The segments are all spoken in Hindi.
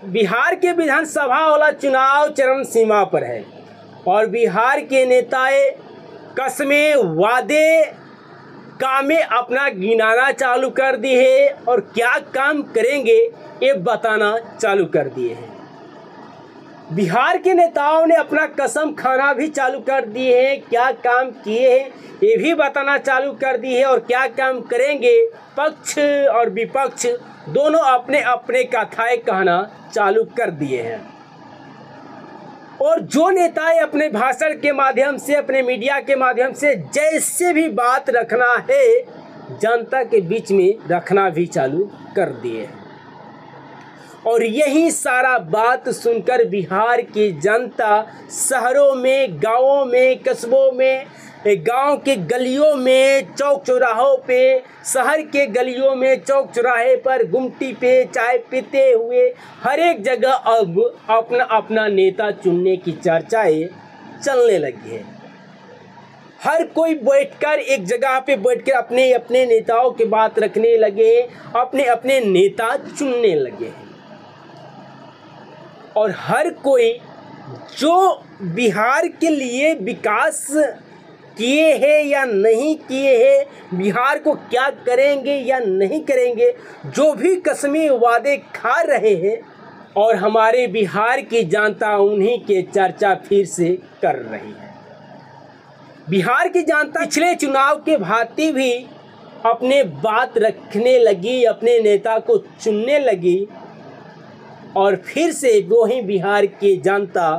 बिहार के विधानसभा वाला चुनाव चरम सीमा पर है और बिहार के नेताएं कस्में वादे कामें अपना गिनाना चालू कर दिए हैं और क्या काम करेंगे ये बताना चालू कर दिए हैं। बिहार के नेताओं ने अपना कसम खाना भी चालू कर दिए हैं, क्या काम किए हैं ये भी बताना चालू कर दिए हैं और क्या काम करेंगे पक्ष और विपक्ष दोनों अपने अपने कथाएं कहना चालू कर दिए हैं। और जो नेताएं अपने भाषण के माध्यम से अपने मीडिया के माध्यम से जैसे भी बात रखना है जनता के बीच में रखना भी चालू कर दिए हैं। और यही सारा बात सुनकर बिहार की जनता शहरों में, गांवों में, कस्बों में, गांव के गलियों में, चौक चौराहों पे, शहर के गलियों में, चौक चौराहे पर, गुमटी पे चाय पीते हुए हर एक जगह अब अपना अपना नेता चुनने की चर्चाएं चलने लगी है। हर कोई बैठकर एक जगह पे बैठकर अपने अपने नेताओं की बात रखने लगे, अपने अपने नेता चुनने लगे हैं। और हर कोई जो बिहार के लिए विकास किए हैं या नहीं किए हैं, बिहार को क्या करेंगे या नहीं करेंगे, जो भी कसमें वादे खा रहे हैं और हमारे बिहार की जनता उन्हीं के चर्चा फिर से कर रही है। बिहार की जनता पिछले चुनाव के भांति भी अपने बात रखने लगी, अपने नेता को चुनने लगी और फिर से वही बिहार की जनता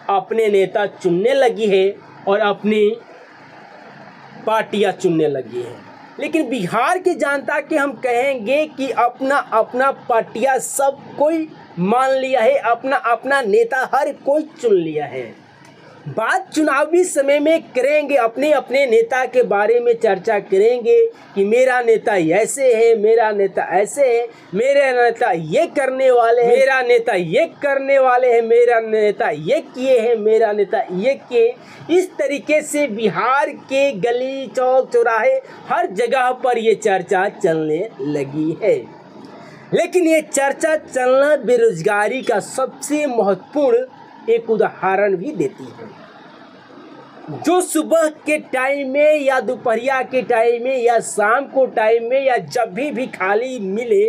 अपने नेता चुनने लगी है और अपनी पार्टियां चुनने लगी है। लेकिन बिहार की जनता के हम कहेंगे कि अपना अपना पार्टियां सब कोई मान लिया है, अपना अपना नेता हर कोई चुन लिया है। बात चुनावी समय में करेंगे, अपने अपने नेता के बारे में चर्चा करेंगे कि मेरा नेता ऐसे है, मेरा नेता ऐसे है, मेरे नेता ये करने वाले हैं, मेरा नेता ये करने वाले हैं, मेरा नेता ये किए हैं, मेरा नेता ये किए। इस तरीके से बिहार के गली चौक चौराहे हर जगह पर ये चर्चा चलने लगी है। लेकिन ये चर्चा चलना बेरोजगारी का सबसे महत्वपूर्ण एक उदाहरण भी देती है। जो सुबह के टाइम में या दोपहरिया के टाइम में या शाम को टाइम में या जब भी खाली मिले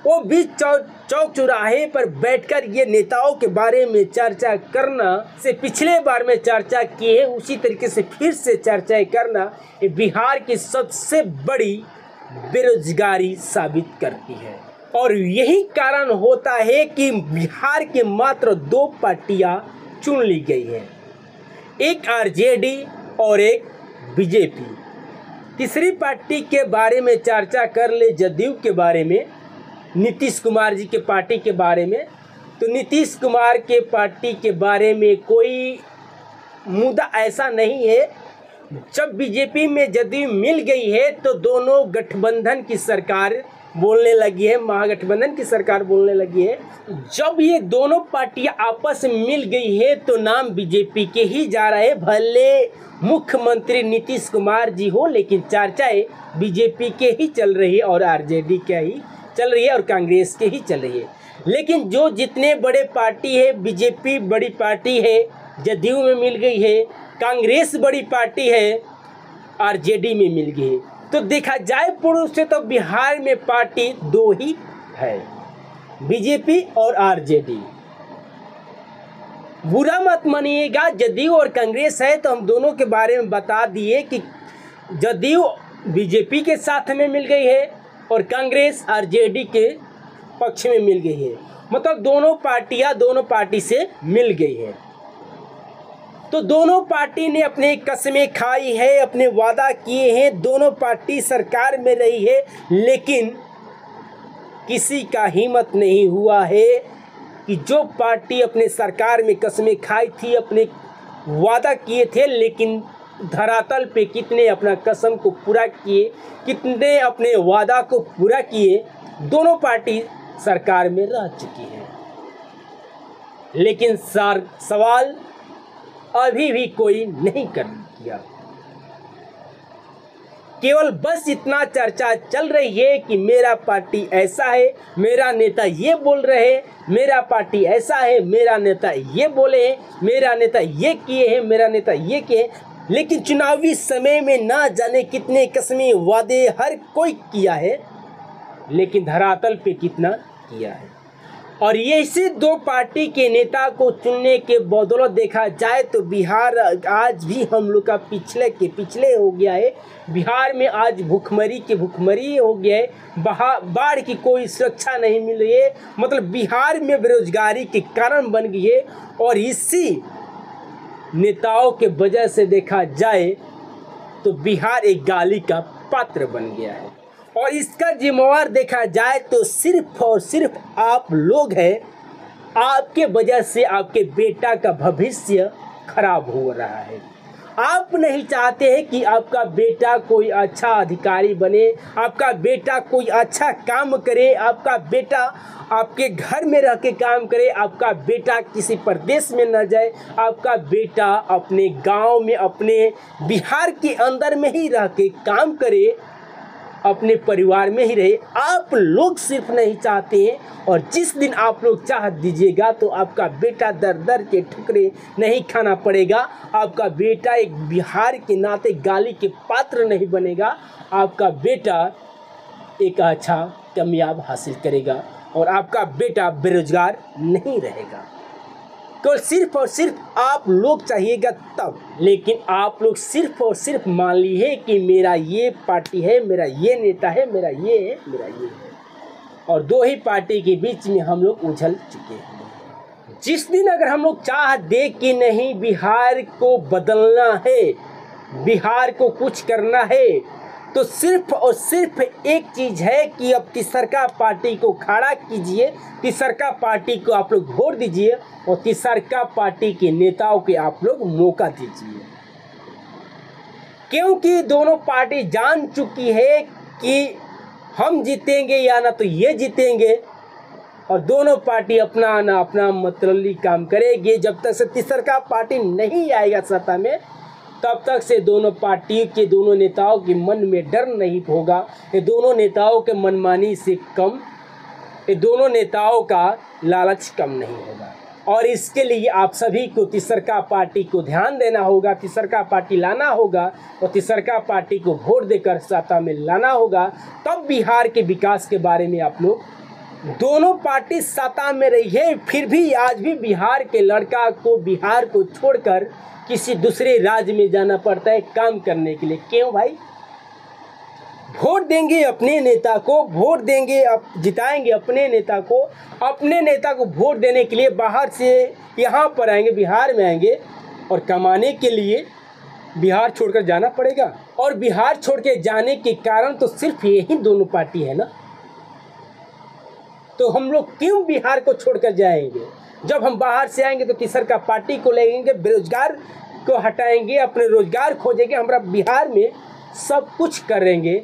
वो भी चौक चौराहे पर बैठकर ये नेताओं के बारे में चर्चा करना से पिछले बार में चर्चा की है उसी तरीके से फिर से चर्चा करना ये बिहार की सबसे बड़ी बेरोजगारी साबित करती है। और यही कारण होता है कि बिहार के मात्र 2 पार्टियां चुन ली गई है, एक आरजेडी और एक बीजेपी। तीसरी पार्टी के बारे में चर्चा कर ले, जदयू के बारे में, नीतीश कुमार जी के पार्टी के बारे में। तो नीतीश कुमार के पार्टी के बारे में कोई मुद्दा ऐसा नहीं है। जब बीजेपी में जदयू मिल गई है तो दोनों गठबंधन की सरकार बोलने लगी है, महागठबंधन की सरकार बोलने लगी है। जब ये दोनों पार्टियां आपस में मिल गई है तो नाम बीजेपी के ही जा रहे हैं। भले मुख्यमंत्री नीतीश कुमार जी हो लेकिन चर्चाएं बीजेपी के ही चल रही है और आरजेडी के ही चल रही है और कांग्रेस के ही चल रही है। लेकिन जो जितने बड़े पार्टी है, बीजेपी बड़ी पार्टी है, जदयू में मिल गई है, कांग्रेस बड़ी पार्टी है, आरजेडी में मिल गई है। तो देखा जाए पूर्व से तो बिहार में पार्टी 2 ही है, बीजेपी और आरजेडी। बुरा मत मानिएगा, जदयू और कांग्रेस है तो हम दोनों के बारे में बता दिए कि जदयू बीजेपी के साथ में मिल गई है और कांग्रेस आरजेडी के पक्ष में मिल गई है। मतलब दोनों पार्टियां दोनों पार्टी से मिल गई है। तो दोनों पार्टी ने अपने कसमें खाई है, अपने वादा किए हैं, दोनों पार्टी सरकार में रही है, लेकिन किसी का हिम्मत नहीं हुआ है कि जो पार्टी अपने सरकार में कसमें खाई थी, अपने वादा किए थे, लेकिन धरातल पे कितने अपना कसम को पूरा किए, कितने अपने वादा को पूरा किए। दोनों पार्टी सरकार में रह चुकी है, लेकिन सवाल अभी भी कोई नहीं कर किया। केवल बस इतना चर्चा चल रही है कि मेरा पार्टी ऐसा है, मेरा नेता ये बोल रहे हैं, मेरा पार्टी ऐसा है, मेरा नेता ये बोले हैं, मेरा नेता ये किए हैं, मेरा नेता ये किए हैं। लेकिन चुनावी समय में ना जाने कितने कस्में वादे हर कोई किया है, लेकिन धरातल पे कितना किया है। और ये इसी दो पार्टी के नेता को चुनने के बदौलत देखा जाए तो बिहार आज भी हम लोग का पिछले के पिछले हो गया है। बिहार में आज भूखमरी हो गया है, बाढ़ की कोई सुरक्षा नहीं मिल रही है, मतलब बिहार में बेरोजगारी के कारण बन गई है। और इसी नेताओं के वजह से देखा जाए तो बिहार एक गाली का पात्र बन गया है। और इसका जिम्मेवार देखा जाए तो सिर्फ और सिर्फ आप लोग हैं। आपके वजह से आपके बेटा का भविष्य खराब हो रहा है। आप नहीं चाहते हैं कि आपका बेटा कोई अच्छा अधिकारी बने, आपका बेटा कोई अच्छा काम करे, आपका बेटा आपके घर में रह के काम करे, आपका बेटा किसी प्रदेश में न जाए, आपका बेटा अपने गांव में अपने बिहार के अंदर में ही रह के काम करे, अपने परिवार में ही रहे। आप लोग सिर्फ नहीं चाहते हैं। और जिस दिन आप लोग चाह दीजिएगा तो आपका बेटा दर दर के ठुकरे नहीं खाना पड़ेगा, आपका बेटा एक बिहार के नाते गाली के पात्र नहीं बनेगा, आपका बेटा एक अच्छा कामयाब हासिल करेगा और आपका बेटा बेरोजगार नहीं रहेगा। केवल सिर्फ और सिर्फ आप लोग चाहिएगा तब। लेकिन आप लोग सिर्फ और सिर्फ मान लीजिए कि मेरा ये पार्टी है, मेरा ये नेता है, मेरा ये है, मेरा ये है, और दो ही पार्टी के बीच में हम लोग उलझ चुके हैं। जिस दिन अगर हम लोग चाह दे कि नहीं बिहार को बदलना है, बिहार को कुछ करना है, तो सिर्फ और सिर्फ एक चीज़ है कि अब तीसरका पार्टी को खड़ा कीजिए, तीसरका पार्टी को आप लोग वोट दीजिए और तीसरका पार्टी के नेताओं के आप लोग मौका दीजिए। क्योंकि दोनों पार्टी जान चुकी है कि हम जीतेंगे या ना तो ये जीतेंगे, और दोनों पार्टी अपना ना अपना मतलबी काम करेगी। जब तक से तीसरका पार्टी नहीं आएगा सत्ता में, तब तक से दोनों पार्टी के दोनों नेताओं के मन में डर नहीं होगा। ये दोनों नेताओं के मनमानी से कम, ये दोनों नेताओं का लालच कम नहीं होगा। और इसके लिए आप सभी को तीसरका पार्टी को ध्यान देना होगा, तीसरका पार्टी लाना होगा और तीसरका पार्टी को वोट देकर सत्ता में लाना होगा। तब बिहार के विकास के बारे में आप लोग, दोनों पार्टी सत्ता में रही है, फिर भी आज भी बिहार के लड़का को बिहार को छोड़कर किसी दूसरे राज्य में जाना पड़ता है काम करने के लिए। क्यों भाई? वोट देंगे अपने नेता को, वोट देंगे, जिताएंगे अपने नेता को, अपने नेता को वोट देने के लिए बाहर से यहाँ पर आएंगे, बिहार में आएंगे और कमाने के लिए बिहार छोड़कर जाना पड़ेगा। और बिहार छोड़ के जाने के कारण तो सिर्फ यही दोनों पार्टी है ना। तो हम लोग क्यों बिहार को छोड़कर जाएंगे? जब हम बाहर से आएंगे तो तीसरका पार्टी को लेंगे, बेरोजगार को हटाएंगे, अपने रोजगार खोजेंगे, हमारा बिहार में सब कुछ करेंगे।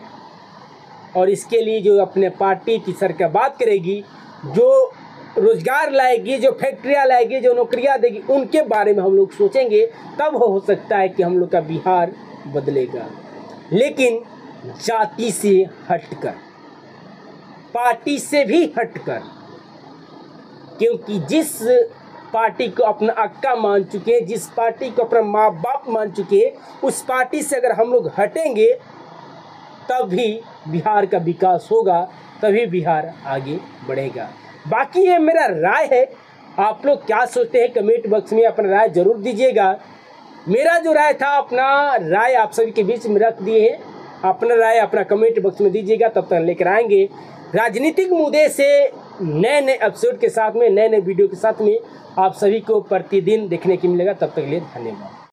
और इसके लिए जो अपने पार्टी तीसरका बात करेगी, जो रोजगार लाएगी, जो फैक्ट्रियाँ लाएगी, जो नौकरियाँ देगी, उनके बारे में हम लोग सोचेंगे। तब हो सकता है कि हम लोग का बिहार बदलेगा। लेकिन जाति से हटकर, पार्टी से भी हटकर, क्योंकि जिस पार्टी को अपना अक्का मान चुके हैं, जिस पार्टी को अपना माँ बाप मान चुके हैं, उस पार्टी से अगर हम लोग हटेंगे तब भी बिहार का विकास होगा, तभी बिहार आगे बढ़ेगा। बाकी ये मेरा राय है, आप लोग क्या सोचते हैं कमेंट बॉक्स में अपना राय जरूर दीजिएगा। मेरा जो राय था, अपना राय आप सभी के बीच में रख दिए हैं। अपना राय अपना कमेंट बॉक्स में दीजिएगा। तब तक लेकर आएंगे राजनीतिक मुद्दे से नए नए एपिसोड के साथ में, नए नए वीडियो के साथ में आप सभी को प्रतिदिन देखने को मिलेगा। तब तक के लिए धन्यवाद।